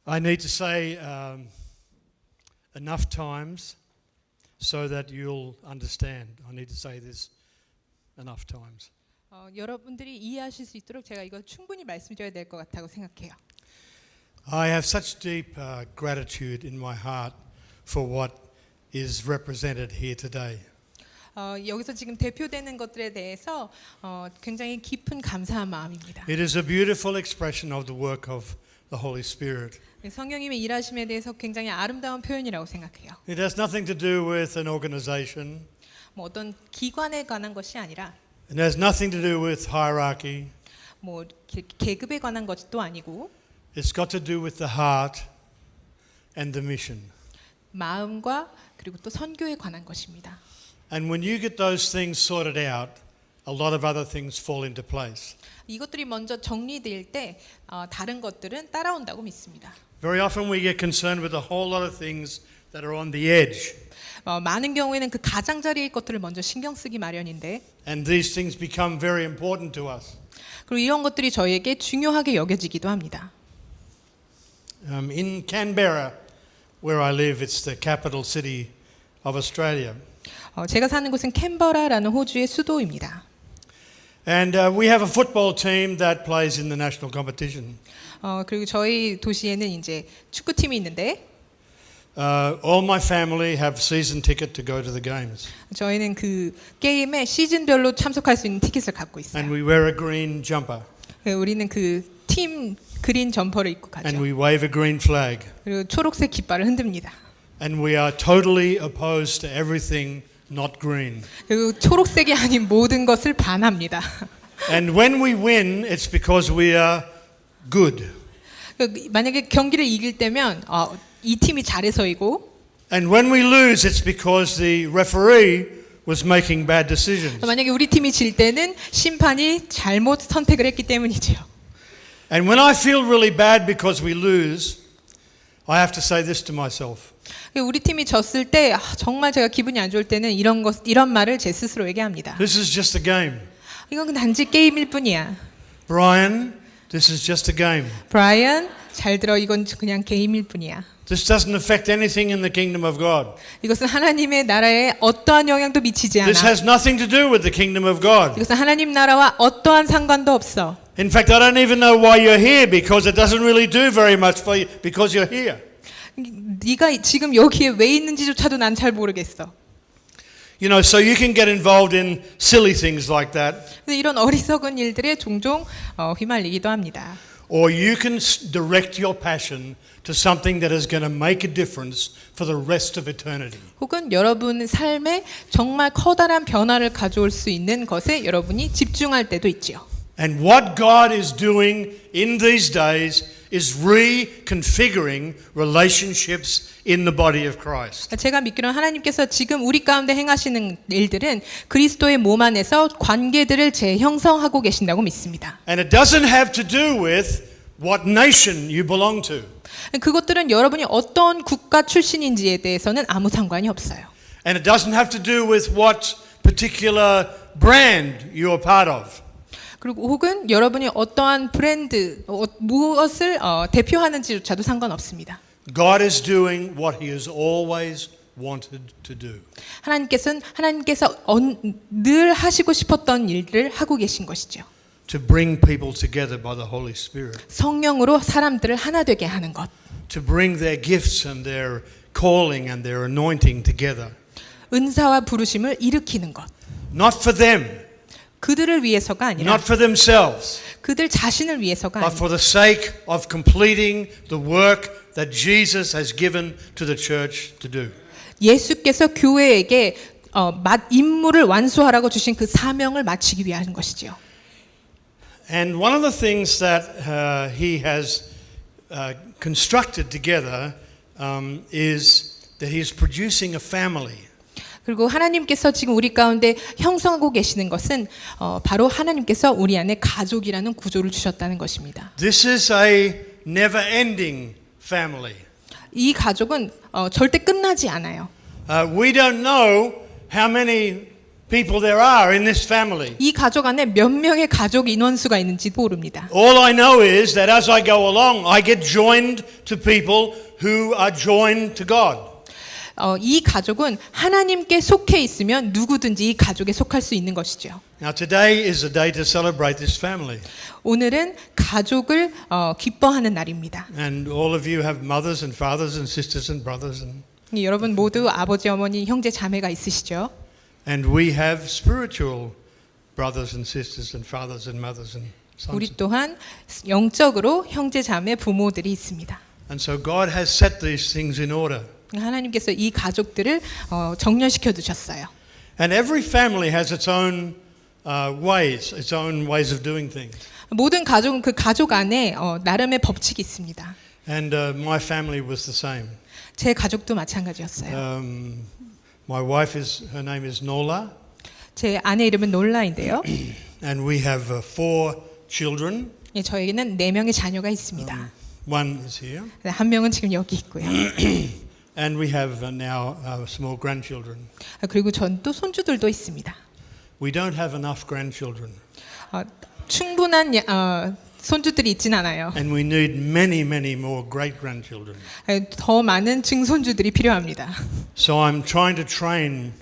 I need to say enough times so that you'll understand. I need to say this enough times. 여러분들이 이해하실 수 있도록 제가 이걸 충분히 말씀드려야 될 것 같다고 생각해요. I have such deep gratitude in my heart for what is represented here today. 여기서 지금 대표되는 것들에 대해서 굉장히 깊은 감사한 마음입니다. It is a beautiful expression of the work of the Holy Spirit. 성령님의 일하심에 대해서 굉장히 아름다운 표현이라고 생각해요. It has nothing to do with an organization. 뭐 어떤 기관에 관한 것이 아니라 It has nothing to do with hierarchy. 뭐 계급에 관한 것도 아니고 It's got to do with the heart and the mission. 마음과 그리고 또 선교에 관한 것입니다. And when you get those things sorted out, a lot of other things fall into place. 이것들이 먼저 정리될 때 다른 것들은 따라온다고 믿습니다. Very often we get concerned with a whole lot of things that are on the edge. 많은 경우에는 그 가장자리의 것들을 먼저 신경 쓰기 마련인데 And these things become very important to us. 그리고 이런 것들이 저희에게 중요하게 여겨지기도 합니다. In Canberra, where I live, it's the capital city of Australia. 제가 사는 곳은 캔버라라는 호주의 수도입니다. And we have a football team that plays in the national competition. 그리고 저희 도시에는 이제 축구팀이 있는데 All my family have season ticket to go to the games. 저희는 그 게임에 시즌별로 참석할 수 있는 티켓을 갖고 있어요. And we wear a green jumper. 우리는 그 팀 그린 점퍼를 입고 가죠. And we wave a green flag. 그리고 초록색 깃발을 흔듭니다. And we are totally opposed to everything not green. 그리고 초록색이 아닌 모든 것을 반합니다. And when we win, it's because we are good. 만약에 경기를 이길 때면 이 팀이 잘해서이고 And when we lose, it's because the referee was making bad decisions. 만약에 우리 팀이 질 때는 심판이 잘못 선택을 했기 때문이죠. And when I feel really bad because we lose, I have to say this to myself. 우리 팀이 졌을 때 정말 제가 기분이 안 좋을 때는 이런 말을 제 스스로에게 합니다. This is just a game. 이건 단지 게임일 뿐이야. Brian, this is just a game. 브라이언, 잘 들어. 이건 그냥 게임일 뿐이야. This doesn't affect anything in the kingdom of God. 이것은 하나님의 나라에 어떠한 영향도 미치지 않아. This has nothing to do with the kingdom of God. 이것은 하나님 나라와 어떠한 상관도 없어. In fact, I don't even know why you're here because it doesn't really do very much for you because you're here. 네가 지금 여기에 왜 있는지조차도 난 잘 모르겠어. You know, so you can get involved in silly things like that. 이런 어리석은 일들에 종종 휘말리기도 합니다. Or you can direct your passion to something that is going to make a difference for the rest of eternity. 혹은 여러분 삶에 정말 커다란 변화를 가져올 수 있는 것에 여러분이 집중할 때도 있지요. And what God is doing in these days is reconfiguring relationships in the body of Christ. 제가 믿기로는 하나님께서 지금 우리 가운데 행하시는 일들은 그리스도의 몸 안에서 관계들을 재형성하고 계신다고 믿습니다. And it doesn't have to do with what nation you belong to. 그것들은 여러분이 어떤 국가 출신인지에 대해서는 아무 상관이 없어요. And it doesn't have to do with what particular brand you are part of. 그리고 혹은 여러분이 어떠한 브랜드, 무엇을 대표하는지조차도 상관없습니다. God is doing what He has always wanted to do. 하나님께서 늘 하시고 싶었던 일들을 하고 계신 것이죠. To bring people together by the Holy Spirit. 성령으로 사람들을 하나 되게 하는 것. To bring their gifts and their calling and their anointing together. 은사와 부르심을 일으키는 것. Not for them. 그들을 위해서가 아니라 Not for themselves. 그들 자신을 위해서가 But 아니라 for the sake of completing the work that Jesus has given to the church to do. 예수께서 교회에게 임무를 완수하라고 주신 그 사명을 마치기 위한 것이죠. And one of the things that he has constructed together is that he is producing a family. 그리고 하나님께서 지금 우리 가운데 형성하고 계시는 것은 바로 하나님께서 우리 안에 가족이라는 구조를 주셨다는 것입니다. This is a never-ending family. 이 가족은 절대 끝나지 않아요. We don't know how many people there are in this family. 이 가족 안에 몇 명의 가족 인원수가 있는지 모릅니다. All I know is that as I go along, I get joined to people who are joined to God. 이 가족은 하나님께 속해 있으면 누구든지 이 가족에 속할 수 있는 것이죠. Now today is a day to celebrate this family. 오늘은 가족을 기뻐하는 날입니다. And all of you have mothers and fathers and sisters and brothers 여러분 모두 아버지, 어머니, 형제, 자매가 있으시죠? and we have spiritual brothers and sisters and fathers and mothers and sons. 우리 또한 영적으로 형제, 자매, 부모들이 있습니다. And so God has set these things in order. 하나님께서 이 가족들을 정렬시켜 두셨어요. And every family has its own its own ways of doing things. 모든 가족은 그 가족 안에 나름의 법칙이 있습니다. And my family was the same. 제 가족도 마찬가지였어요. My wife her name is Nola, 제 아내 이름은 놀라인데요. and we have 4 children. 예, 저에게는 4명의 자녀가 있습니다. One is here, 한 명은 지금 여기 있고요. and we have now small grandchildren. 그리고 전 또 손주들도 있습니다. We don't have enough grandchildren, 충분한 손주들이 있진 않아요. and we need many, many more great grandchildren. 더 많은 증손주들이 필요합니다. So I'm trying to train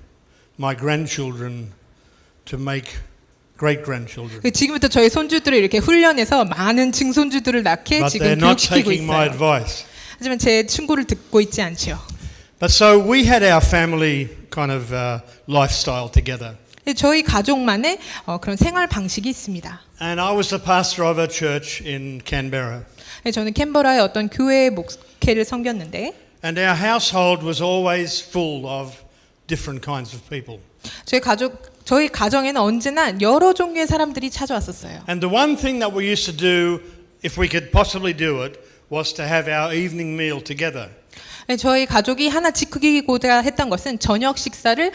my grandchildren to make great grandchildren. 지금부터 저희 손주들을 이렇게 훈련해서 많은 증손주들을 낳게 But 지금 they're not 교육시키고 taking my 있어요. advice. 하지만 제 충고를 듣고 있지 않죠. But so we had our family kind of lifestyle together. 저희 가족만의 그런 생활 방식이 있습니다. And I was the pastor of a church in Canberra. 저는 캔버라의 어떤 교회의 목회를 섬겼는데 And our household was always full of different kinds of people. 저희 가정에는 언제나 여러 종류의 사람들이 찾아왔었어요. And the one thing that we used to do, if we could possibly do it, was to have our evening meal together. 저희 가족이 하나 지키고자 했던 것은 저녁 식사를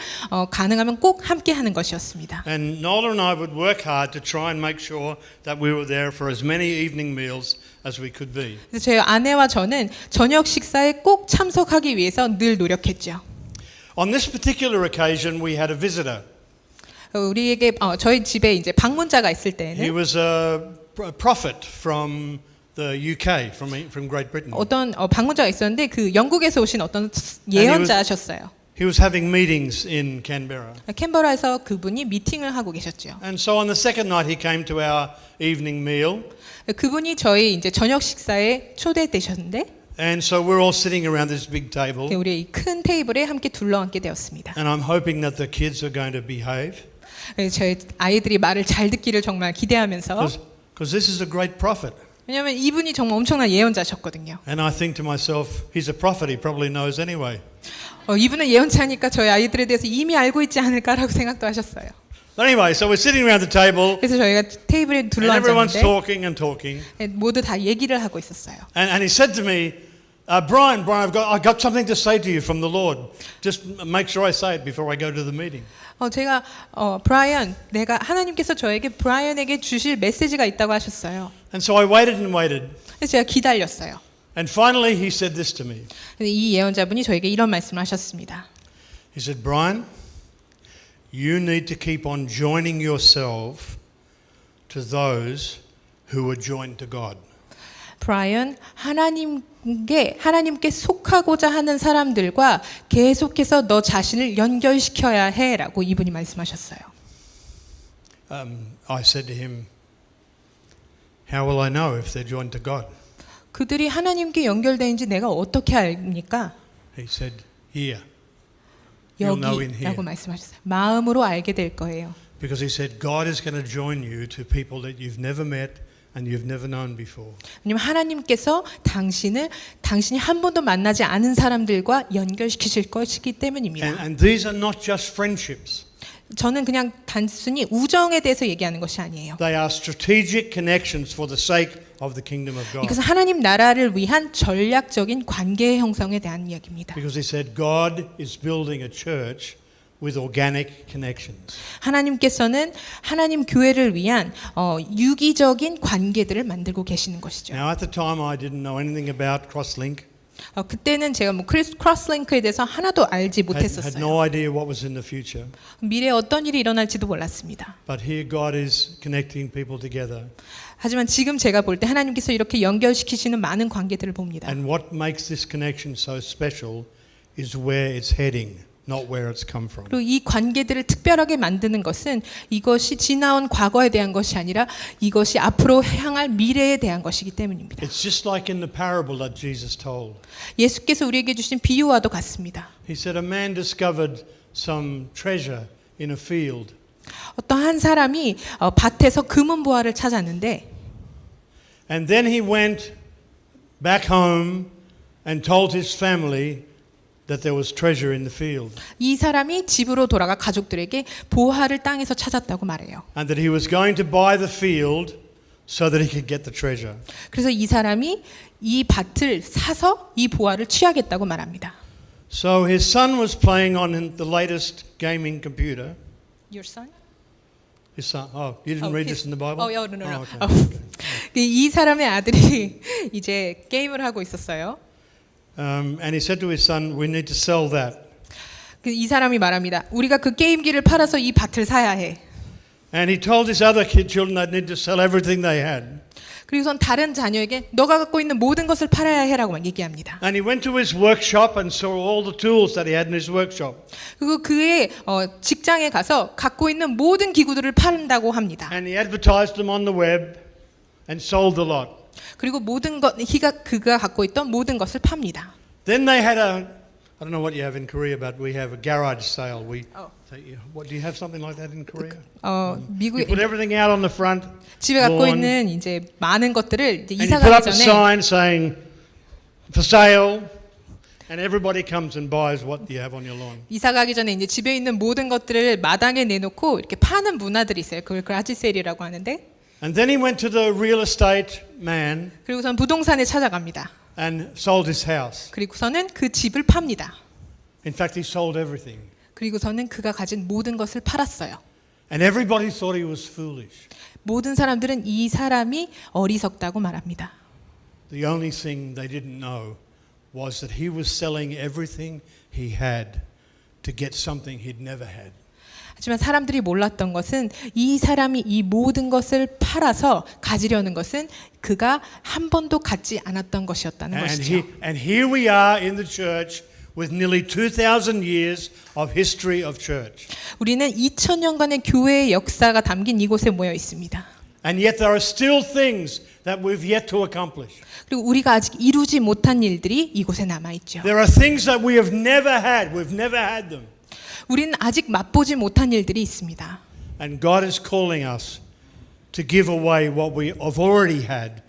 가능하면 꼭 함께 하는 것이었습니다. And Nola and I would work hard to try and make sure that we were there for as many evening meals as we could be. 그래서 제 아내와 저는 저녁 식사에 꼭 참석하기 위해서 늘 노력했죠. On this particular occasion, we had a visitor. 우리에게 저희 집에 이제 방문자가 있을 He 때는 was a prophet from the UK, from Great Britain. 어떤 방문자가 있었는데 그 영국에서 오신 어떤 예언자셨어요. He was having meetings in Canberra. 캔버라에서 그분이 미팅을 하고 계셨죠. And so on the second night, he came to our evening meal. 그분이 저희 이제 저녁 식사에 초대되셨는데, And so we're all sitting around this big table. 우리 큰 테이블에 함께 둘러앉게 되었습니다. And I'm hoping that the kids are going to behave. 저희 아이들이 말을 잘 듣기를 정말 기대하면서, Because this is a great prophet. 왜냐하면 이분이 정말 엄청난 예언자셨거든요. And I think to myself, he's a prophet. He probably knows anyway. 이분은 예언자니까 저희 아이들에 대해서 이미 알고 있지 않을까라고 생각도 하셨어요. But anyway, so we're sitting around the table. 그래서 저희가 테이블에 And everyone's 둘러앉았는데 talking and talking. 모두 다 얘기를 하고 있었어요. And he said to me, Brian, I've got something to say to you from the Lord. Just make sure I say it before I go to the meeting. 제가 브라이언, 내가 하나님께서 저에게 브라이언에게 주실 메시지가 있다고 하셨어요. And so I waited and waited. 그래서 제가 기다렸어요. And finally he said this to me. 이 예언자분이 저에게 이런 말씀을 하셨습니다. He said, Brian, you need to keep on joining yourself to those who are joined to God. 브라이언, 하나님께 속하고자 하는 사람들과 계속해서 너 자신을 연결시켜야 해라고 이분이 말씀하셨어요. I said to him, how will I know if they're joined to God? 그들이 하나님께 연결되는지 내가 어떻게 압니까? He said, here. You'll know in here. 여기라고 말씀하셨어요. 마음으로 알게 될 거예요. Because he said, God is going to join you to people that you've never met and you've never known before. 왜냐면 하나님께서 당신이 한 번도 만나지 않은 사람들과 연결시키실 것이기 때문입니다. And these are not just friendships. 저는 그냥 단순히 우정에 대해서 얘기하는 것이 아니에요. They are strategic connections for the sake of the kingdom of God. 이것은 하나님 나라를 위한 전략적인 관계 형성에 대한 이야기입니다. Because he said God is building a church with organic connections. 하나님께서는 하나님 교회를 위한 유기적인 관계들을 만들고 계시는 것이죠. Now at the time I didn't know anything about Crosslink. 그때는 제가 뭐 크로스링크에 대해서 하나도 알지 had 못했었어요. no idea what was in the future. 미래에 어떤 일이 일어날지도 몰랐습니다. But here God is connecting people together. 하지만 지금 제가 볼 때 하나님께서 이렇게 연결시키시는 많은 관계들을 봅니다. And what makes this connection so special is where it's heading, not where it's come from. 그리고 이 관계들을 특별하게 만드는 것은 이것이 지나온 과거에 대한 것이 아니라 이것이 앞으로 향할 미래에 대한 것이기 때문입니다. It's just like in the parable that Jesus told. 예수께서 우리에게 주신 비유와도 같습니다. He said a man discovered some treasure in a field. 어떤 한 사람이 밭에서 금은보화를 찾았는데 And then he went back home and told his family that there was treasure in the field. 이 사람이 집으로 돌아가 가족들에게 보화를 땅에서 찾았다고 말해요. And that he was going to buy the field so that he could get the treasure. 그래서 이 사람이 이 밭을 사서 이 보화를 취하겠다고 말합니다. So his son was playing on the latest gaming computer. Your son? His son. Oh, you didn't read this in the Bible? no. Okay. 이 사람의 아들이 이제 게임을 하고 있었어요. And he said to his son, "We need to sell that." 이 사람이 말합니다. 우리가 그 게임기를 팔아서 이 밭을 사야 해. And he told his other children they need to sell everything they had. 그리고선 다른 자녀에게 너가 갖고 있는 모든 것을 팔아야 해라고 막 얘기합니다. And he went to his workshop and saw all the tools that he had in his workshop. 그리고 그의 직장에 가서 갖고 있는 모든 기구들을 판다고 합니다. And he advertised them on the web and sold the lot. 그리고 모든 것 그가 갖고 있던 모든 것을 팝니다. Then they had I don't know what you have in Korea, but we have a garage sale. What do you have something like that in Korea? You 미국에 put everything out on the front. 집에 갖고 lawn, 있는 이제 많은 것들을 이제 and 이사 you put up 가기 a 전에 sign saying for sale, and everybody comes and buys what you have on your lawn. 이사 가기 전에 이제 집에 있는 모든 것들을 마당에 내놓고 이렇게 파는 문화들이 있어요. 그걸 가라지 세일이라고 하는데. And then he went to the real estate man 그리고선 부동산에 찾아갑니다. and sold his house. 그리고서는 그 집을 팝니다. In fact, he sold everything. 그리고서는 그가 가진 모든 것을 팔았어요. And everybody thought he was foolish. 모든 사람들은 이 사람이 어리석다고 말합니다. The only thing they didn't know was that he was selling everything he had to get something he'd never had. 하지만 사람들이 몰랐던 것은 이 사람이 이 모든 것을 팔아서 가지려는 것은 그가 한 번도 갖지 않았던 것이었다는 것이죠. And here we are in the church with nearly 2,000 years of history of church. 우리는 2000년간의 교회의 역사가 담긴 이곳에 모여 있습니다. And yet there are still things that we've yet to accomplish. 그리고 우리가 아직 이루지 못한 일들이 이곳에 남아 있죠. There are things that we have never had. We've never had them. 우리는 아직 맛보지 못한 일들이 있습니다. And God is calling us to give away what we have already had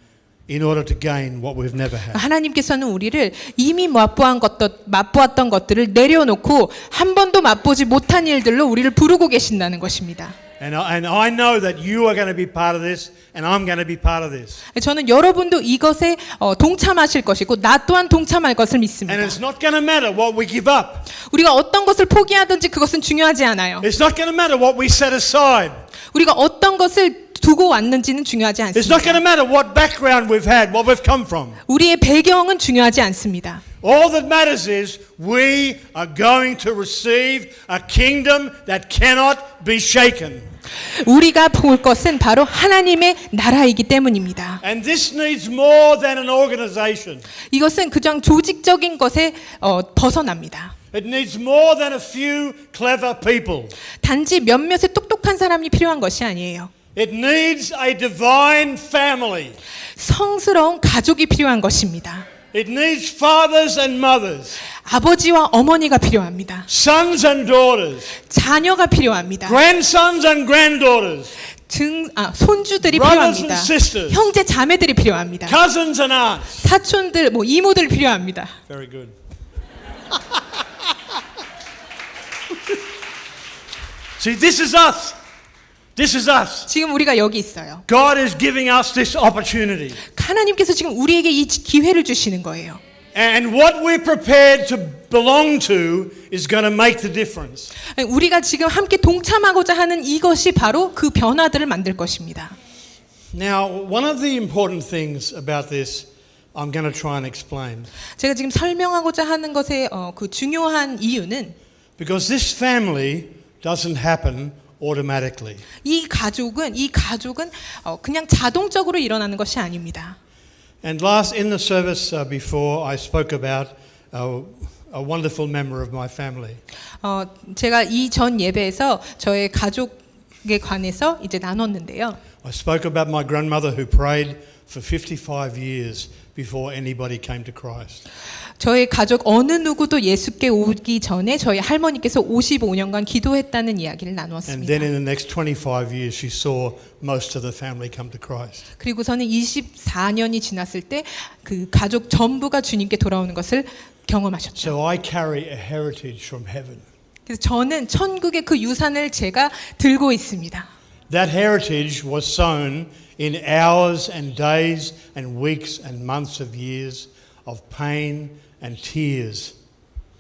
in order to gain what we've never had. 하나님께서는 우리를 이미 맛보았던 것들을 내려놓고 한 번도 맛보지 못한 일들로 우리를 부르고 계신다는 것입니다. And I know that you are going to be part of this, and I'm going to be part of this. 저는 여러분도 이것에 동참하실 것이고 나 또한 동참할 것을 믿습니다. And it's not going to matter what we give up. 우리가 어떤 것을 포기하든지 그것은 중요하지 않아요. It's not going to matter what we set aside. 우리가 어떤 것을 두고 왔는지는 중요하지 It's not going to 않습니다. matter what background we've had, what we've come from. 우리의 배경은 중요하지 않습니다. All that matters is we are going to receive a kingdom that cannot be shaken. 우리가 볼 것은 바로 하나님의 나라이기 때문입니다. And this needs more than an organization. 이것은 그냥 조직적인 것에 벗어납니다. It needs more than a few clever people. 단지 몇몇의 똑똑한 사람이 필요한 것이 아니에요. It needs a divine family. 성스러운 가족이 필요한 것입니다. It needs fathers and mothers, 아버지와 어머니가 필요합니다. sons and daughters, 자녀가 필요합니다. grandsons and granddaughters, 손주들이 brothers 필요합니다. and sisters, 형제 자매들이 필요합니다. cousins and aunts. 사촌들, 이모들 필요합니다. Very good. See, this is us. This is us. 지금 우리가 여기 있어요. God is giving us this opportunity. 하나님께서 지금 우리에게 이 기회를 주시는 거예요. And what we're prepared to belong to is going to make the difference. 우리가 지금 함께 동참하고자 하는 이것이 바로 그 변화들을 만들 것입니다. Now, one of the important things about this I'm going to try and explain. 제가 지금 설명하고자 하는 것의 그 중요한 이유는 Because this family doesn't happen automatically. 이 가족은 그냥 자동적으로 일어나는 것이 아닙니다. And in the service before, I spoke about a wonderful member of my family. 제가 이전 예배에서 저의 가족에 관해서 이제 나눴는데요. I spoke about my grandmother who prayed for 55 years before anybody came to Christ. 저희 가족 어느 누구도 예수께 오기 전에 저희 할머니께서 55년간 기도했다는 이야기를 And 나누었습니다. then in the next 25 years, she saw most of the family come to Christ. 그리고서는 24년이 지났을 때 그 가족 전부가 주님께 돌아오는 것을 경험하셨죠. So I carry a heritage from heaven. 그래서 저는 천국의 그 유산을 제가 들고 있습니다. That heritage was sown in hours and days and weeks and months of years of pain and tears.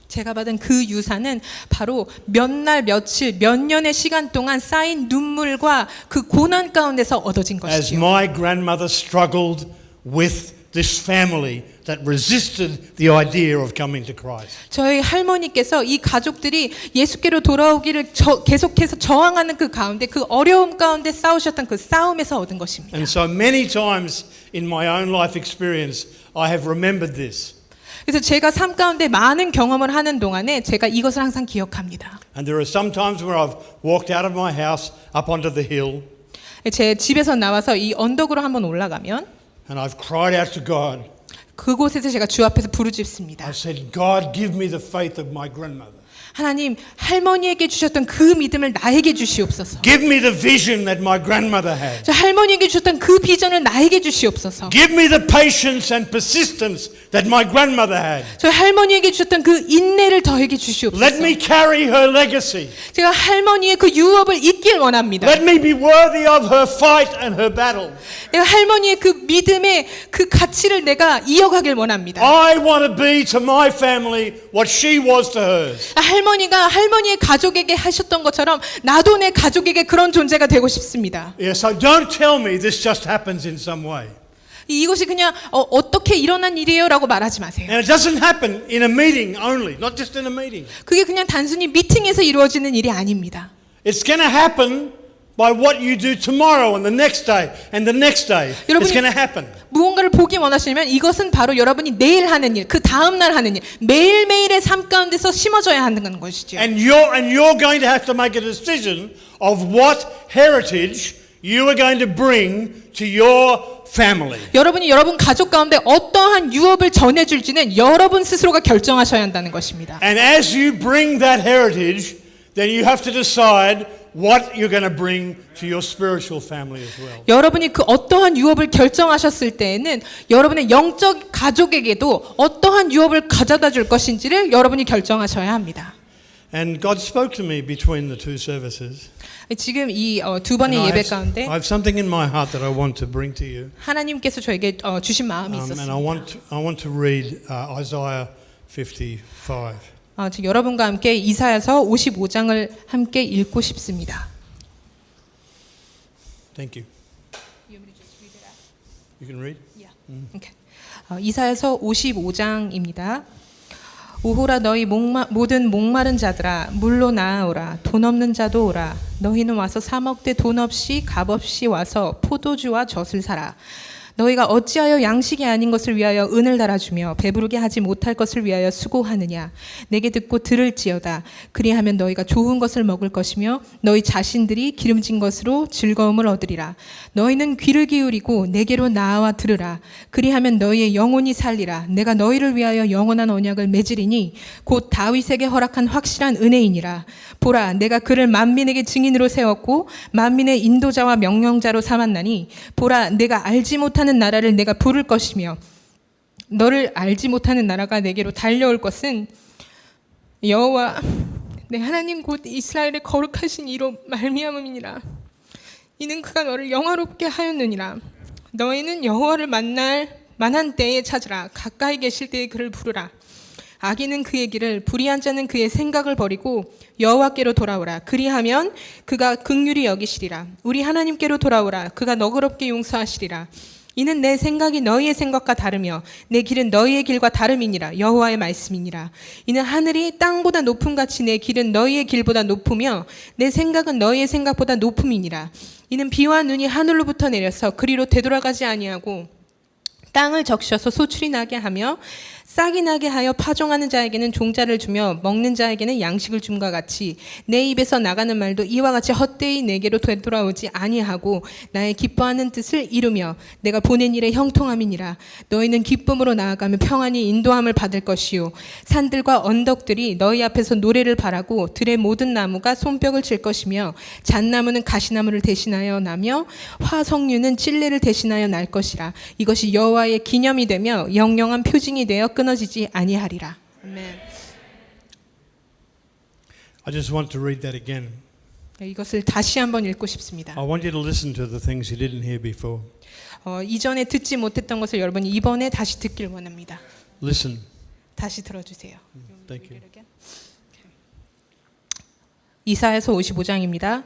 제가 받은 그 유산은 바로 몇 날, 며칠, 몇 년의 시간 동안 쌓인 눈물과 그 고난 가운데서 얻어진 As 것이지요. my grandmother struggled with this family that resisted the idea of coming to Christ. 저희 할머니께서 이 가족들이 예수께로 돌아오기를 계속해서 저항하는 그 가운데 그 어려움 가운데 싸우셨던 그 싸움에서 얻은 것입니다. And so many times in my own life experience, I have remembered this. 그래서 제가 삶 가운데 많은 경험을 하는 동안에 제가 이것을 항상 기억합니다. And there are some times where I've walked out of my house up onto the hill 제 집에서 나와서 이 언덕으로 한번 올라가면 and I've cried out to God. 그곳에서 제가 주 앞에서 부르짖습니다. I've said, God, give me the faith of my grandmother. 하나님, 할머니에게 주셨던 그 믿음을 나에게 주시옵소서. Give me the vision that my grandmother had. 저 할머니에게 주셨던 그 비전을 나에게 주시옵소서. Give me the patience and persistence that my grandmother had. 저 할머니에게 주셨던 그 인내를 저에게 주시옵소서. Let me carry her legacy. 제가 할머니의 그 유업을 잇길 원합니다. Let me be worthy of her fight and her battle. 내가 할머니의 그 믿음의 그 가치를 내가 이어가길 원합니다. I want to be to my family what she was to hers. 할머니가 할머니의 가족에게 하셨던 것처럼 나도 내 가족에게 그런 존재가 되고 싶습니다. Yeah, so don't tell me this just happens in some way. 이것이 그냥 어떻게 일어난 일이에요라고 말하지 마세요. And it doesn't happen in a meeting only, not just in a meeting. 그게 그냥 단순히 미팅에서 이루어지는 일이 아닙니다. It's going to happen by what you do tomorrow and the next day and the next day. It's going to happen. 무언가를 보기 원하시면 이것은 바로 여러분이 내일 하는 일, 그 다음 날 하는 일, 매일매일의 삶 가운데서 심어져야 하는 것이죠. And you're going to have to make a decision of what heritage you are going to bring to your family. 여러분이 여러분 가족 가운데 어떠한 유업을 전해줄지는 여러분 스스로가 결정하셔야 한다는 것입니다. And as you bring that heritage, then you have to decide what you're going to bring to your spiritual family as well. 여러분이 그 어떠한 유업을 결정하셨을 때에는 여러분의 영적 가족에게도 어떠한 유업을 가져다 줄 것인지를 여러분이 결정하셔야 합니다. And God spoke to me between the two services. 지금 이 두 번의 예배 가운데 I have something in my heart that I want to bring to you. 하나님께서 저에게 주신 마음이 And 있었습니다. I want to read Isaiah 55. 지금 여러분과 함께 이사야서 55장을 함께 읽고 싶습니다. Thank you. You can read? Okay. 이사야서 55장입니다. 오호라 너희 모든 목마른 자들아 물로 나아오라. 돈 없는 자도 오라. 너희는 와서 사 먹되 돈 없이 값 없이 와서 포도주와 젖을 사라. 너희가 어찌하여 양식이 아닌 것을 위하여 은을 달아주며 배부르게 하지 못할 것을 위하여 수고하느냐. 내게 듣고 들을지어다. 그리하면 너희가 좋은 것을 먹을 것이며 너희 자신들이 기름진 것으로 즐거움을 얻으리라. 너희는 귀를 기울이고 내게로 나아와 들으라. 그리하면 너희의 영혼이 살리라. 내가 너희를 위하여 영원한 언약을 맺으리니 곧 다윗에게 허락한 확실한 은혜이니라. 보라, 내가 그를 만민에게 증인으로 세웠고 만민의 인도자와 명령자로 삼았나니 보라, 내가 알지 못하는 나라를 내가 부를 것이며 너를 알지 못하는 나라가 내게로 달려올 것은 여호와 내 하나님 곧 이스라엘의 거룩하신 이로 말미암음이니라. 이는 그가 너를 영화롭게 하였느니라. 너희는 여호와를 만날 만한 때에 찾으라. 가까이 계실 때에 그를 부르라. 악인은 그의 길을 불의한 자는 그의 생각을 버리고 여호와께로 돌아오라. 그리하면 그가 긍휼히 여기시리라. 우리 하나님께로 돌아오라. 그가 너그럽게 용서하시리라. 이는 내 생각이 너희의 생각과 다르며 내 길은 너희의 길과 다름이니라. 여호와의 말씀이니라. 이는 하늘이 땅보다 높음 같이 내 길은 너희의 길보다 높으며 내 생각은 너희의 생각보다 높음이니라. 이는 비와 눈이 하늘로부터 내려서 그리로 되돌아가지 아니하고 땅을 적셔서 소출이 나게 하며 싹이 나게 하여 파종하는 자에게는 종자를 주며 먹는 자에게는 양식을 줌과 같이 내 입에서 나가는 말도 이와 같이 헛되이 내게로 되돌아오지 아니하고 나의 기뻐하는 뜻을 이루며 내가 보낸 일에 형통함이니라. 너희는 기쁨으로 나아가며 평안히 인도함을 받을 것이요 산들과 언덕들이 너희 앞에서 노래를 바라고 들의 모든 나무가 손뼉을 칠 것이며 잣나무는 가시나무를 대신하여 나며 화석류는 찔레를 대신하여 날 것이라. 이것이 여호와의 기념이 되며 영영한 표징이 되어 끊어지지 아니하리라. 아멘. I just want to read that again. 이것을 다시 한번 읽고 싶습니다. I want you to listen to the things you didn't hear before. 이전에 듣지 못했던 것을 여러분이 이번에 다시 듣길 원합니다. Listen. 다시 들어주세요. Thank you. 이사야서 55장입니다.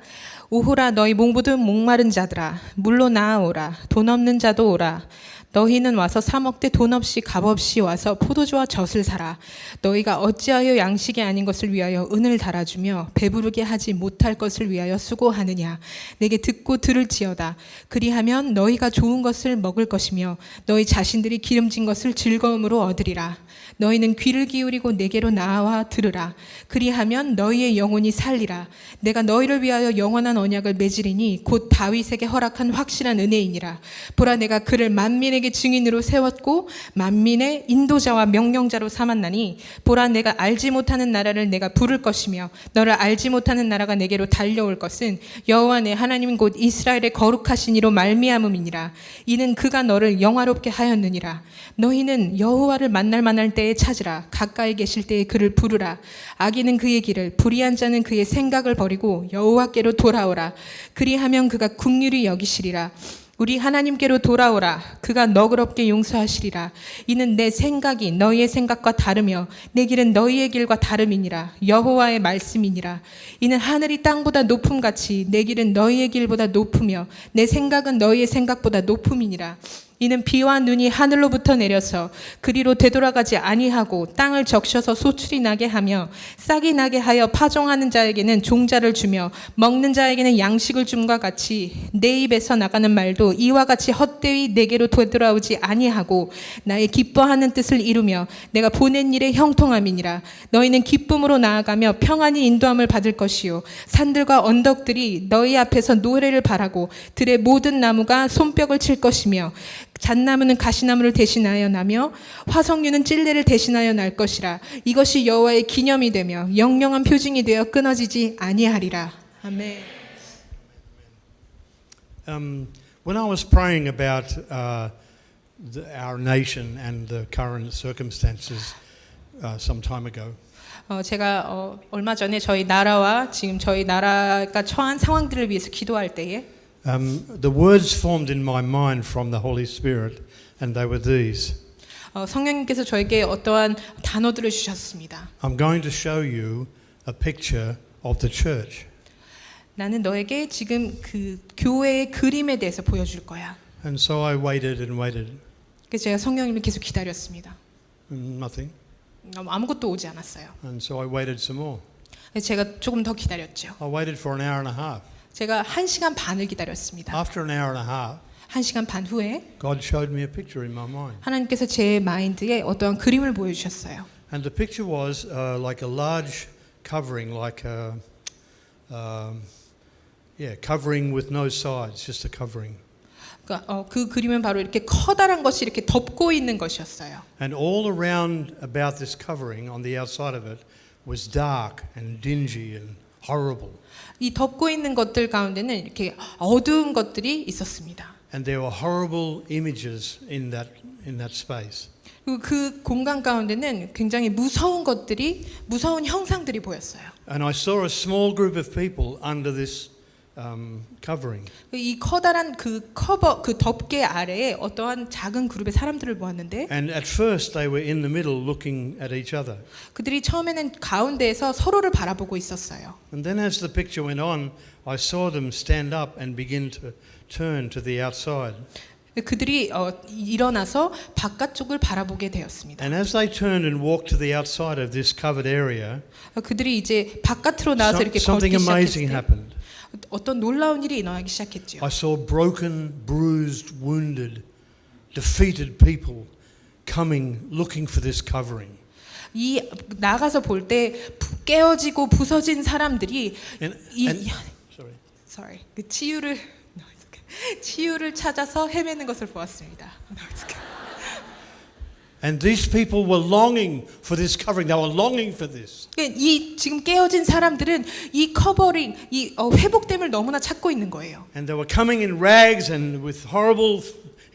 오호라 너희 모든 목마른 자들아 물로 나아오라. 돈 없는 자도 오라. 너희는 와서 사 먹되 돈 없이 값 없이 와서 포도주와 젖을 사라. 너희가 어찌하여 양식이 아닌 것을 위하여 은을 달아주며 배부르게 하지 못할 것을 위하여 수고하느냐. 내게 듣고 들을지어다. 그리하면 너희가 좋은 것을 먹을 것이며 너희 자신들이 기름진 것을 즐거움으로 얻으리라. 너희는 귀를 기울이고 내게로 나와 들으라. 그리하면 너희의 영혼이 살리라. 내가 너희를 위하여 영원한 언약을 맺으리니 곧 다윗에게 허락한 확실한 은혜이니라. 보라 내가 그를 만민에게 증인으로 세웠고 만민의 인도자와 명령자로 삼았나니 보라 내가 알지 못하는 나라를 내가 부를 것이며 너를 알지 못하는 나라가 내게로 달려올 것은 여호와 내 하나님 곧 이스라엘의 거룩하신 이로 말미암음이니라. 이는 그가 너를 영화롭게 하였느니라. 너희는 여호와를 만날 만할 때에 찾으라. 가까이 계실 때에 그를 부르라. 악인은 그의 길을 불의한 자는 그의 생각을 버리고 여호와께로 돌아오라. 그리하면 그가 긍휼히 여기시리라. 우리 하나님께로 돌아오라. 그가 너그럽게 용서하시리라. 이는 내 생각이 너희의 생각과 다르며 내 길은 너희의 길과 다름이니라. 여호와의 말씀이니라. 이는 하늘이 땅보다 높음같이 내 길은 너희의 길보다 높으며 내 생각은 너희의 생각보다 높음이니라. 이는 비와 눈이 하늘로부터 내려서 그리로 되돌아가지 아니하고 땅을 적셔서 소출이 나게 하며 싹이 나게 하여 파종하는 자에게는 종자를 주며 먹는 자에게는 양식을 줌과 같이 내 입에서 나가는 말도 이와 같이 헛되이 내게로 되돌아오지 아니하고 나의 기뻐하는 뜻을 이루며 내가 보낸 일에 형통함이니라. 너희는 기쁨으로 나아가며 평안히 인도함을 받을 것이요 산들과 언덕들이 너희 앞에서 노래를 바라고 들의 모든 나무가 손뼉을 칠 것이며 잣나무는 가시나무를 대신하여 나며 화석류는 찔레를 대신하여 날 것이라. 이것이 여호와의 기념이 되며 영영한 표징이 되어 끊어지지 아니하리라. 아멘. When I was praying about our nation and the current circumstances some time ago, 제가 얼마 전에 저희 나라와 지금 저희 나라가 처한 상황들을 위해서 기도할 때에 the words formed in my mind from the Holy Spirit, and they were these. 성령님께서 저에게 어떠한 단어들을 주셨습니다. I'm going to show you a picture of the church. 나는 너에게 지금 그 교회의 그림에 대해서 보여줄 거야. And so I waited and waited. 그래서 제가 성령님을 계속 기다렸습니다. And nothing. 아무것도 오지 않았어요. And so I waited some more. 그래서 제가 조금 더 기다렸죠. I waited for an hour and a half. 제가 1시간 반을 기다렸습니다. After an hour and a half, 1시간 반 후에 God showed me a picture in my mind. 하나님께서 제 마인드에 어떠한 그림을 보여주셨어요. And the picture was like a large covering, like covering with no sides, just a covering. 그러니까 그 그림은 바로 이렇게 커다란 것이 이렇게 덮고 있는 것이었어요. And all around about this covering, on the outside of it, was dark and dingy and horrible. 이 덮고 있는 것들 가운데는 이렇게 어두운 것들이 있었습니다. And there were horrible images in that space. 그리고 그 공간 가운데는 굉장히 무서운 형상들이 보였어요. And I saw a small group of people under this covering. 이 커다란 그 덮개 아래에 어떠한 작은 그룹의 사람들을 보았는데, And at first they were in the middle looking at each other. 그들이 처음에는 가운데에서 서로를 바라보고 있었어요. And then as the picture went on, I saw them stand up and begin to turn to the outside. 그들이 일어나서 바깥쪽을 바라보게 되었습니다. And as they turned and walked to the outside of this covered area, 그들이 이제 바깥으로 나와서 이렇게 something 걷기 amazing 시작했을 때 happened. 어떤 놀라운 일이 일어나기 시작했죠. I saw broken, bruised, wounded, defeated people coming looking for this covering. 이 나가서 볼 때 깨어지고 부서진 사람들이 Sorry. 그 치유를 찾아서 헤매는 것을 보았습니다. And these people were longing for this covering. They were longing for this. 이 지금 깨어진 사람들은 이 커버링, 이 회복됨을 너무나 찾고 있는 거예요. And they were coming in rags and with horrible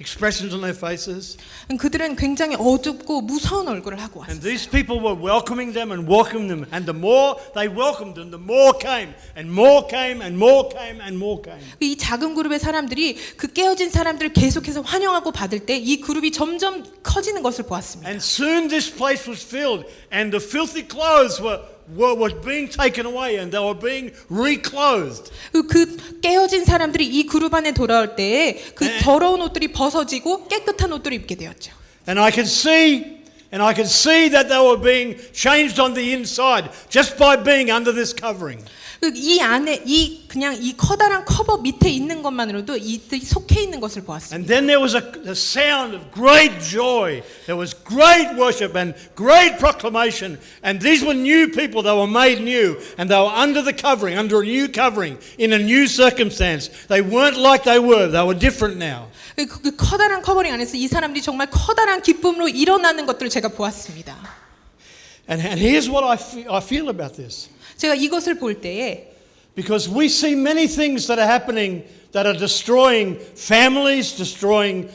expressions on their faces. 그들은 굉장히 어둡고 무서운 얼굴을 하고 And 왔어요. these people were welcoming them and welcoming them. And the more they welcomed them, the more came and more came and more came and more came. 이 작은 그룹의 사람들이 그 깨어진 사람들을 계속해서 환영하고 받을 때 이 그룹이 점점 커지는 것을 보았습니다. And soon this place was filled and the filthy clothes were being taken away and they were being reclothed. 그 깨어진 사람들이 이 그룹 안에 돌아올 때 그 더러운 옷들이 벗어지고 깨끗한 옷들을 입게 되었죠. And I could see that they were being changed on the inside just by being under this covering. 이 안에 그냥 이 커다란 커버 밑에 있는 것만으로도 이들이 속해 있는 것을 보았습니다. And then there was a sound of great joy. There was great worship and great proclamation. And these were new people. They were made new. And they were under the covering, under a new covering, in a new circumstance. They weren't like they were. They were different now. 그 커다란 커버링 안에서 이 사람들이 정말 커다란 기쁨으로 일어나는 것들을 제가 보았습니다. And here's what I feel about this. 제가 이것을 볼 때에 Because we see many things that are happening that are destroying families, destroying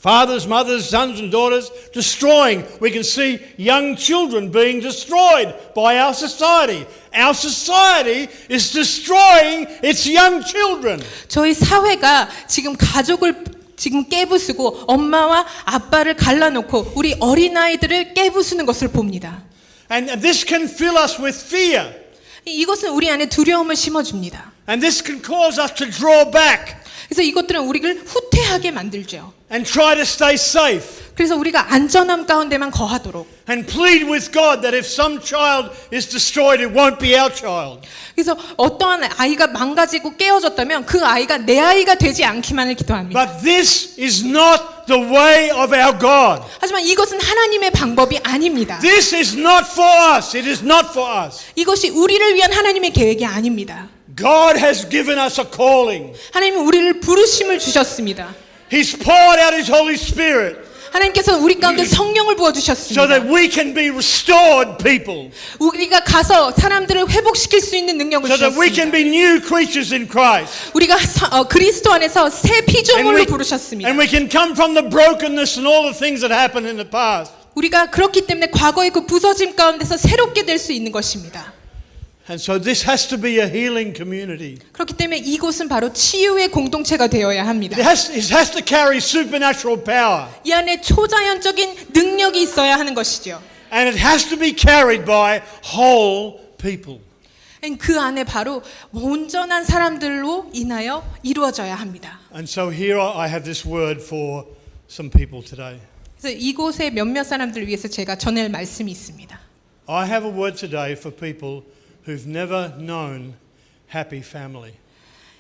fathers, mothers, sons and daughters, destroying. We can see young children being destroyed by our society. Our society is destroying its young children. 저희 사회가 지금 가족을 지금 깨부수고 엄마와 아빠를 갈라놓고 우리 어린아이들을 깨부수는 것을 봅니다. And this can fill us with fear. 이것은 우리 안에 두려움을 심어줍니다. And this can cause us to draw back 그래서 이것들은 우리를 후퇴하게 만들죠. and try to stay safe. 그래서 우리가 안전함 가운데만 거하도록. And plead with God that if some child is destroyed, it won't be our child. 그래서 어떠한 아이가 망가지고 깨어졌다면 그 아이가 내 아이가 되지 않기만을 기도합니다. But this is not the way of our God. 하지만 이것은 하나님의 방법이 아닙니다. This is not for us. It is not for us. 이것이 우리를 위한 하나님의 계획이 아닙니다. God has given us a calling. 하나님은 우리를 부르심을 주셨습니다. He's poured out His Holy Spirit 하나님께서 우리 가운데 성령을 so 부어주셨습니다. that we can be restored people. 우리가 가서 사람들을 회복시킬 수 있는 능력을 So that we 주셨습니다. can be new creatures in Christ. 우리가 그리스도 안에서 새 피조물로 And 부르셨습니다. we can come from the brokenness and all the things that happened in the past. 우리가 그렇기 때문에 과거의 그 부서짐 가운데서 새롭게 될 수 있는 것입니다. And so this has to be a healing community. 그렇기 때문에 이곳은 바로 치유의 공동체가 되어야 합니다. It has to carry supernatural power. 이 안에 초자연적인 능력이 있어야 하는 것이죠. And it has to be carried by whole people. 그 안에 바로 온전한 사람들로 인하여 이루어져야 합니다. And so here I have this word for some people today. 그래서 이곳의 몇몇 사람들을 위해서 제가 전할 말씀이 있습니다. I have a word today for people who've never known happy family.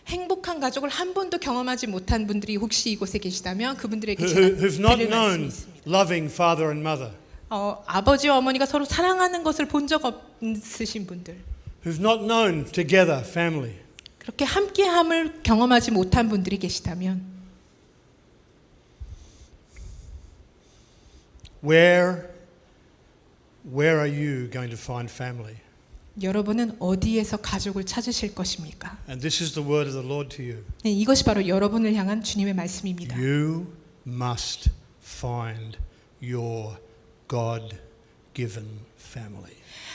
행복한 가족을 한 번도 경험하지 못한 분들이 혹시 이곳에 계시다면 그분들에게 제가 Who've not 드릴 말씀이 known 있습니다. loving father and mother. 아버지와 어머니가 서로 사랑하는 것을 본 적 없으신 분들, Who've not known together family. 그렇게 함께함을 경험하지 못한 분들이 계시다면 Where are you going to find family? 여러분은 어디에서 가족을 찾으실 것입니까? And this is the word of the Lord to you. 네, 이것이 바로 여러분을 향한 주님의 말씀입니다. You must find your God-given family.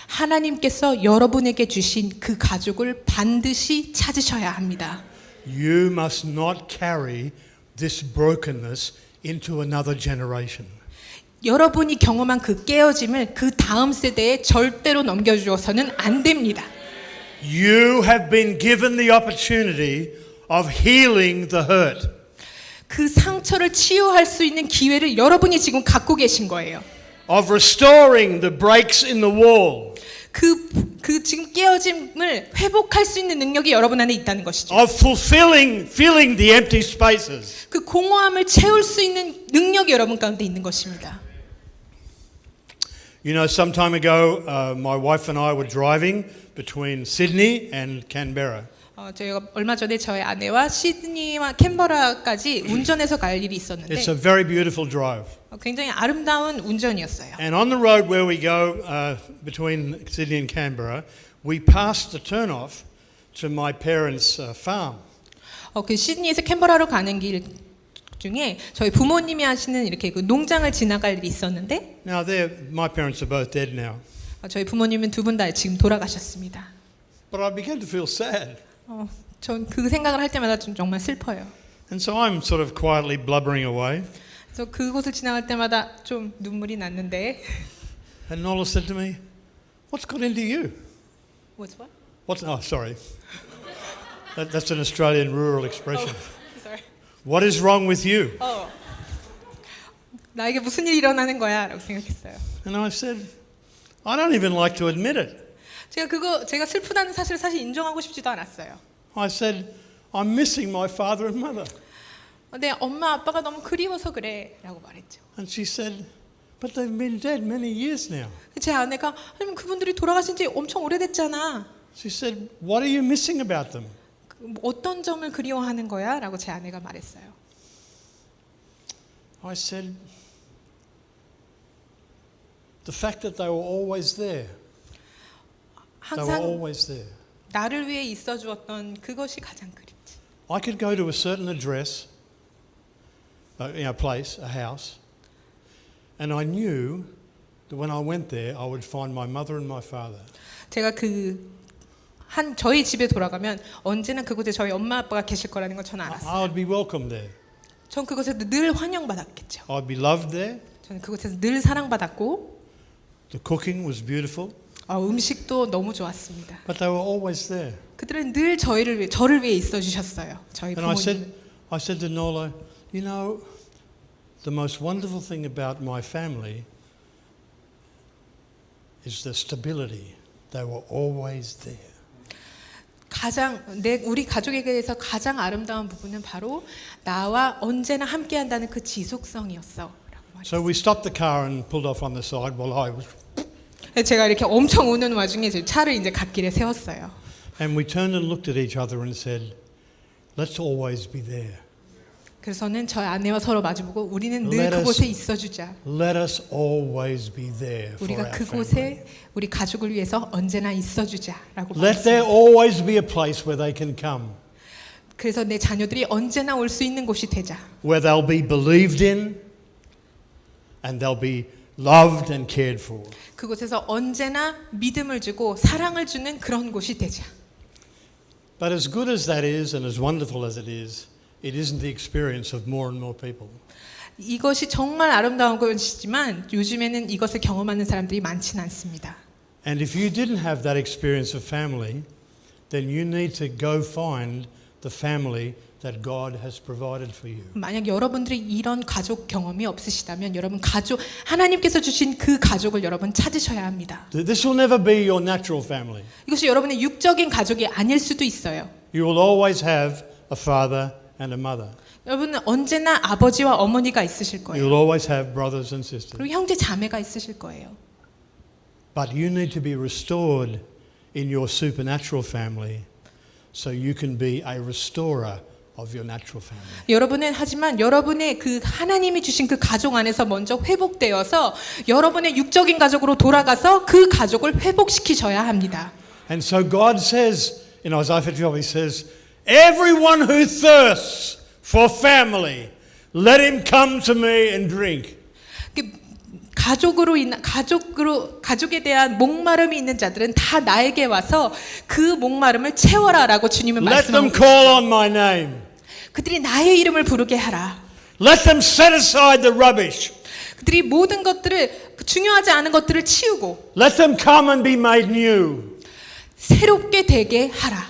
하나님께서 여러분에게 주신 그 가족을 반드시 찾으셔야 합니다. You must not carry this brokenness into another generation. 여러분이 경험한 그 깨어짐을 그 다음 세대에 절대로 넘겨주어서는 안 됩니다. You have been given the opportunity of healing the hurt. 그 상처를 치유할 수 있는 기회를 여러분이 지금 갖고 계신 거예요. of restoring the breaks in the wall, 그 지금 깨어짐을 회복할 수 있는 능력이 여러분 안에 있다는 것이죠. of filling the empty spaces. 그 공허함을 채울 수 있는 능력이 여러분 가운데 있는 것입니다. You know, some time ago, my wife and I were driving between Sydney and Canberra. 저희가 얼마 전에 저희 아내와 시드니와 캔버라까지 운전해서 갈 일이 있었는데 It's a very beautiful drive. 굉장히 아름다운 운전이었어요. And on the road where we go between Sydney and Canberra, we passed the turnoff to my parents' farm. 그 시드니에서 캔버라로 가는 길 중에 저희 부모님이 하시는 이렇게 그 농장을 지나갈 일이 있었는데 Now, my parents are both dead now. 저희 부모님은 두 분 다 지금 돌아가셨습니다. But I began to feel sad. 전 그 생각을 할 때마다 좀 정말 슬퍼요. And so I'm sort of quietly blubbering away. 그래서 그곳을 지나갈 때마다 좀 눈물이 났는데 And Nola said to me, "What's got into you?" What's what? Sorry. That's an Australian rural expression. Sorry. What is wrong with you? 나에게 무슨 일이 일어나는 거야라고 생각했어요. And I said, I don't even like to admit it. 제가 슬프다는 사실을 사실 인정하고 싶지도 않았어요. I said, I'm missing my father and mother. 네, 엄마 아빠가 너무 그리워서 그래라고 말했죠. And she said, but they've been dead many years now. 제 아내가 아니 그분들이 돌아가신 지 엄청 오래됐잖아. She said, what are you missing about them? 어떤 점을 그리워하는 거야라고 제 아내가 말했어요. I said, the fact that they were always there. They were 항상 always there. 나를 위해 있어 주었던 그것이 가장 그립지. I could go to a certain address, place, a house, and I knew that when I went there, I would find my mother and my father. 제가 저희 집에 돌아가면 언제나 그곳에 저희 엄마 아빠가 계실 거라는 걸 저는 알았어요. I would be welcomed there. 전 그곳에서 늘 환영받았겠죠. I'd be loved there. 저는 그곳에서 늘 사랑받았고 The cooking was beautiful. 음식도 너무 좋았습니다. But they were always there. 그들은 늘 저를 위해 있어 주셨어요. 저희 And 부모님. I said to Nola, you know, the most wonderful thing about my family is the stability. They were always there. 우리 가족에 대해서 가장 아름다운 부분은 바로 나와 언제나 함께한다는 그 지속성이었어. So we stopped the car and pulled off on the side while I was. 제가 이렇게 엄청 우는 와중에 차를 이제 갓길에 세웠어요. And we turned and looked at each other and said, let's always be there. 그래서는 저희 아내와 서로 마주보고 우리는 늘 그곳에 있어주자. Let us always be there for 우리가 our 그곳에 family. 우리 가족을 위해서 언제나 있어주자라고 Let there 말했습니다. always be a place where they can come, 그래서 내 자녀들이 언제나 올 수 있는 곳이 되자. where they'll be believed in and they'll be loved and cared for. 그곳에서 언제나 믿음을 주고 사랑을 주는 그런 곳이 되자. But as good as that is and as wonderful as it isn't the experience of more and more people. 이것이 정말 아름다운 것이지만 요즘에는 이것을 경험하는 사람들이 많지는 않습니다. And if you didn't have that experience of family, then you need to go find the family that God has provided for you. 만약 여러분들이 이런 가족 경험이 없으시다면 여러분 하나님께서 주신 그 가족을 여러분 찾으셔야 합니다. This will never be your natural family. 이것이 여러분의 육적인 가족이 아닐 수도 있어요. You will always have a father and a mother. 여러분은 언제나 아버지와 어머니가 있으실 You 거예요. will always have brothers and sisters. 그리고 형제 자매가 있으실 거예요. But you need to be restored in your supernatural family so you can be a restorer of your natural family. 여러분은 하지만 여러분의 그 하나님이 주신 그 가족 안에서 먼저 회복되어서 여러분의 육적인 가족으로 돌아가서 그 가족을 회복시키셔야 합니다. And so God says in Isaiah 55, He says, everyone who thirsts for family, let him come to me and drink. 가족에 대한 목마름이 있는 자들은 다 나에게 와서 그 목마름을 채워라라고 주님은 Let them 말씀하고 call on my name. 그들이 나의 이름을 부르게 하라. Let them set aside the rubbish. 그들이 모든 것들을 중요하지 않은 것들을 치우고 Let them come and be made new. 새롭게 되게 하라.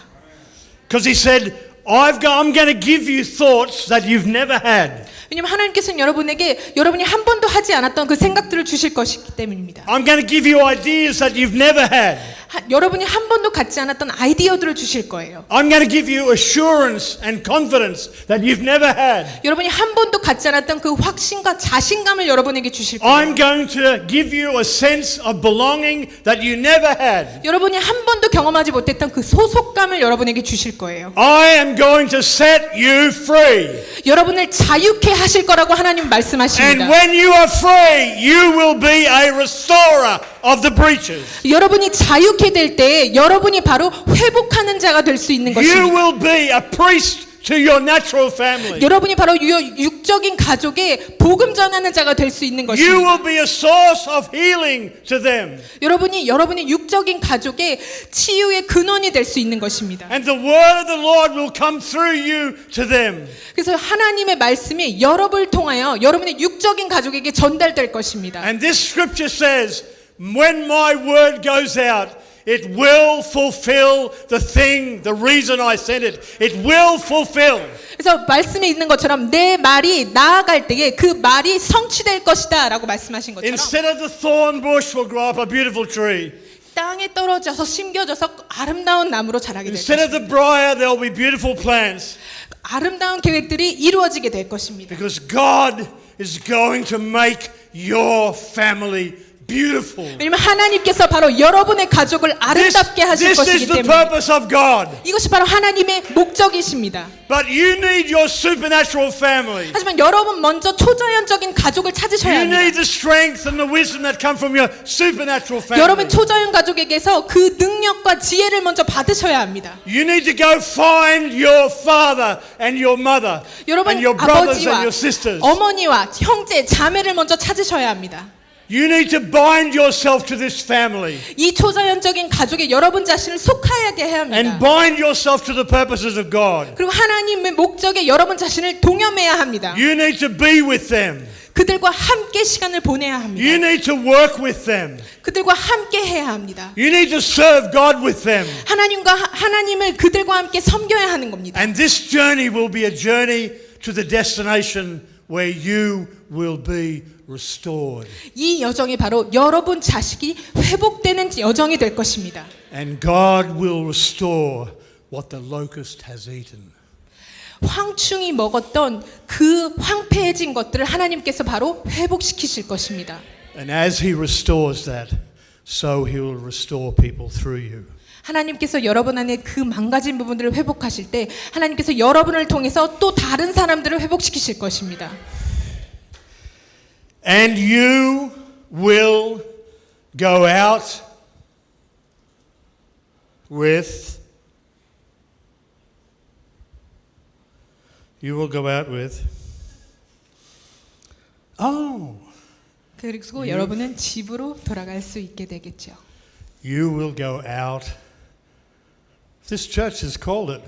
Because He said, I'm going to give you thoughts that you've never had. 왜냐하면 하나님께서는 여러분에게 여러분이 한 번도 하지 않았던 그 생각들을 주실 것이기 때문입니다. I'm going to give you ideas that you've never had. 여러분이 한 번도 갖지 않았던 아이디어들을 주실 거예요. I'm going to give you assurance and confidence that you've never had. 여러분이 한 번도 갖지 않았던 그 확신과 자신감을 여러분에게 주실 거예요. I'm going to give you a sense of belonging that you never had. 여러분이 한 번도 경험하지 못했던 그 소속감을 여러분에게 주실 거예요. I am going to set you free. 여러분을 자유케 하실 거라고 하나님 And 말씀하십니다. when you are free, you will be a restorer of the breaches. 여러분이 자유케 될 때 여러분이 바로 회복하는 자가 될 수 있는 You 것입니다. will be a priest to your natural family. 여러분이 바로 육적인 가족에 복음 전하는 자가 될 수 있는 You 것입니다. will be a source of healing to them. 여러분이 육적인 가족의 치유의 근원이 될 수 있는 것입니다. And the word of the Lord will come through you to them. 그래서 하나님의 말씀이 여러분을 통하여 여러분의 육적인 가족에게 전달될 것입니다. And this scripture says, when my word goes out, it will fulfill the reason I sent it. It will fulfill. 그래서 말씀에 있는 것처럼 내 말이 나아갈 때에 그 말이 성취될 것이다 라고 말씀하신 것처럼 Instead of the thorn bush will grow up a beautiful tree. 땅에 떨어져서 심겨져서 아름다운 나무로 자라게 될 Instead of 것입니다. the briar, there will be beautiful plants. 아름다운 계획들이 이루어지게 될 것입니다. Because God is going to make your family beautiful. 왜냐하면 하나님께서 바로 여러분의 가족을 아름답게 하실 This is 것이기 the 때문에 purpose of God. 이것이 바로 하나님의 목적이십니다. But you need your supernatural family. 하지만 여러분 먼저 초자연적인 가족을 찾으셔야 You 합니다. need the strength and the wisdom that come from your supernatural family. 여러분 초자연 가족에게서 그 능력과 지혜를 먼저 받으셔야 합니다. You need to go find your father and your mother 여러분 and your brothers and 아버지와 your sisters. 어머니와 형제, 자매를 먼저 찾으셔야 합니다. You need to bind yourself to this family 이 초자연적인 가족에 여러분 자신을 속하게 해야 합니다. and bind yourself to the purposes of God. 그리고 하나님의 목적에 여러분 자신을 동염해야 합니다. You need to be with them. 그들과 함께 시간을 보내야 You 합니다. need to work with them. 그들과 함께 해야 합니다. You need to serve God with them. 하나님을 그들과 함께 섬겨야 하는 겁니다. And this journey will be a journey to the destination where you will be restored. 이 여정이 바로 여러분 자식이 회복되는 여정이 될 것입니다. And God will restore what the locust has eaten. 황충이 먹었던 그 황폐해진 것들을 하나님께서 바로 회복시키실 것입니다. And as He restores that, so He will restore people through you. 하나님께서 여러분 안에 그 망가진 부분들을 회복하실 때 하나님께서 여러분을 통해서 또 다른 사람들을 회복시키실 것입니다. And you will go out with 그리고 여러분은 집으로 돌아갈 수 있게 되겠죠. you will go out. This church has called it.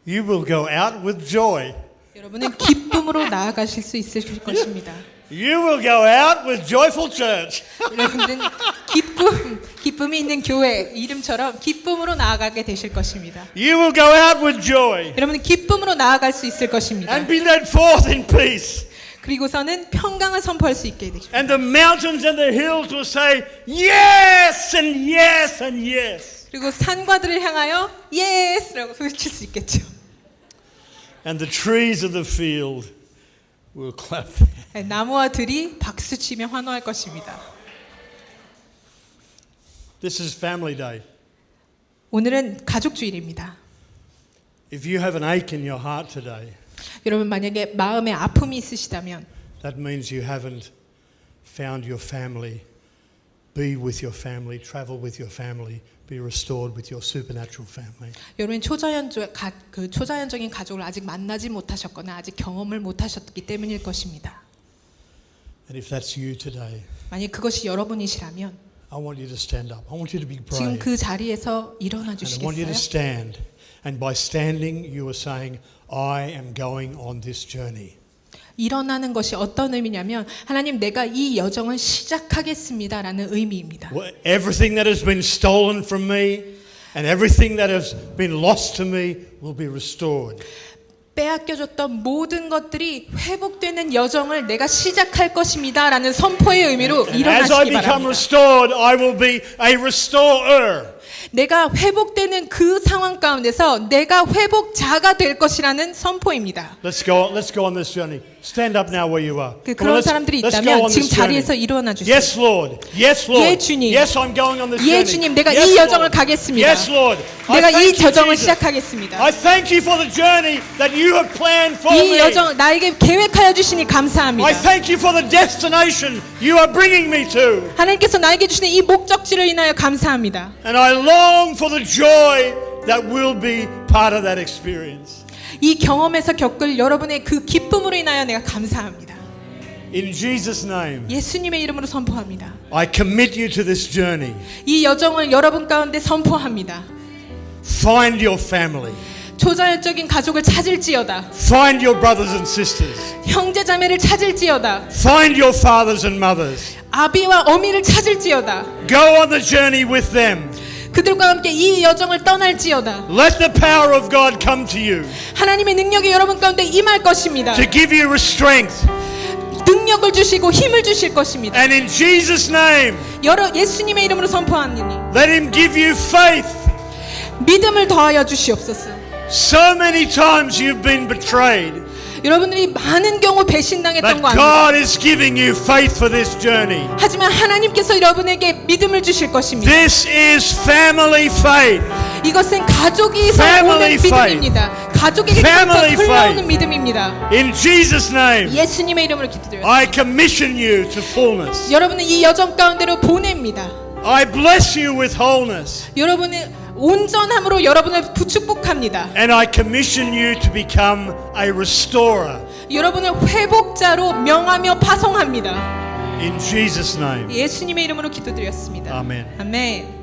You will go out with joy. 여러분은 기쁨으로 나아가실 수 있을 것입니다. You will go out with joyful church. 여러분은 기쁨이 있는 교회 이름처럼 기쁨으로 나아가게 되실 것입니다. You will go out with joy 여러분은 기쁨으로 나아갈 수 있을 것입니다. and be led forth in peace. 그리고서는 평강을 선포할 수 있게 되십니다. And the mountains and the hills will say yes and yes and yes. 그리고 산과들을 향하여 예스라고 소리칠 수 있겠죠. And the trees of the field will clap. 나무와 들이 박수치며 환호할 것입니다. This is family day. 오늘은 가족주일입니다. If you have an ache in your heart today, 여러분 만약에 마음에 아픔이 있으시다면 that means you haven't found your family. Be with your family, travel with your family, be restored with your supernatural family. 여러분 초자연적인 가족을 아직 만나지 못하셨거나 아직 경험을 못하셨기 때문일 것입니다. And if that's you today, 만약 그것이 여러분이시라면 I want you to stand up. I want you to be 지금 brave. 그 자리에서 일어나 And I want you to 주시겠어요? stand. And by standing, you are saying, I am going on this journey. 일어나는 것이 어떤 의미냐면 하나님 내가 이 여정을 시작하겠습니다라는 의미입니다. Everything that has been stolen from me, and everything that has been lost to me will be restored. 빼앗겨졌던 모든 것들이 회복되는 여정을 내가 시작할 것입니다라는 선포의 의미로 And as I 일어나시기 become 바랍니다. restored, I will be a restorer. 내가 회복되는 그 상황 가운데서 내가 회복자가 될 것이라는 선포입니다. Let's go on this journey. Stand up now where you are. Come on, 그런 사람들이 let's go 있다면 on 지금 this journey. 자리에서 일어나 주세요. Yes, Lord. Yes, Lord. 예, 주님. Yes, I'm going on this 예, journey. 주님, 내가 Yes, 이 여정을 Lord. 가겠습니다. Yes, Lord. I 내가 이 thank you, 저정을 Jesus. 시작하겠습니다. I thank you for the journey that you have planned for 이 me. 여정 나에게 계획하여 주시니 감사합니다. I thank you for the destination you are bringing me to. 하나님께서 나에게 주시는 이 목적지를 인하여 감사합니다. And I long for the joy that will be part of that experience. 이 경험에서 겪을 여러분의 그 기쁨으로 인하여 내가 감사합니다. In Jesus' name, 예수님의 이름으로 선포합니다. I commit you to this journey. 이 여정을 여러분 가운데 선포합니다. Find your family. 초자연적인 가족을 찾을지어다. Find your brothers and sisters. 형제 자매를 찾을지어다. Find your fathers and mothers. 아비와 어미를 찾을지어다. Go on the journey with them. 그들과 함께 이 여정을 떠날지어다. Let the power of God come to you 하나님의 능력이 여러분 가운데 임할 것입니다. to give you strength. 능력을 주시고 힘을 주실 것입니다. And in Jesus' name, 예수님의 이름으로 선포하니 let Him give you faith. 믿음을 더하여 주시옵소서. So many times you've been betrayed, 여러분들이 많은 경우 배신당했던 but 거 아닙니까? God is giving you faith for this journey. 하지만 하나님께서 여러분에게 믿음을 주실 것입니다. This is family faith. 이것은 가족이서 Family 오는 믿음입니다. 가족에게부터 Family 흘러오는 faith. 믿음입니다. In Jesus' name, 예수님의 이름으로 기도드려요. I commission you to fullness. 여러분은 이 여정 가운데로 보냅니다. I bless you with wholeness. 여러분의 온전함으로 여러분을 축복합니다. And I commission you to become a restorer. 여러분을 회복자로 명하며 파송합니다. In Jesus' name. 예수님의 이름으로 기도드렸습니다. 아멘. 아멘.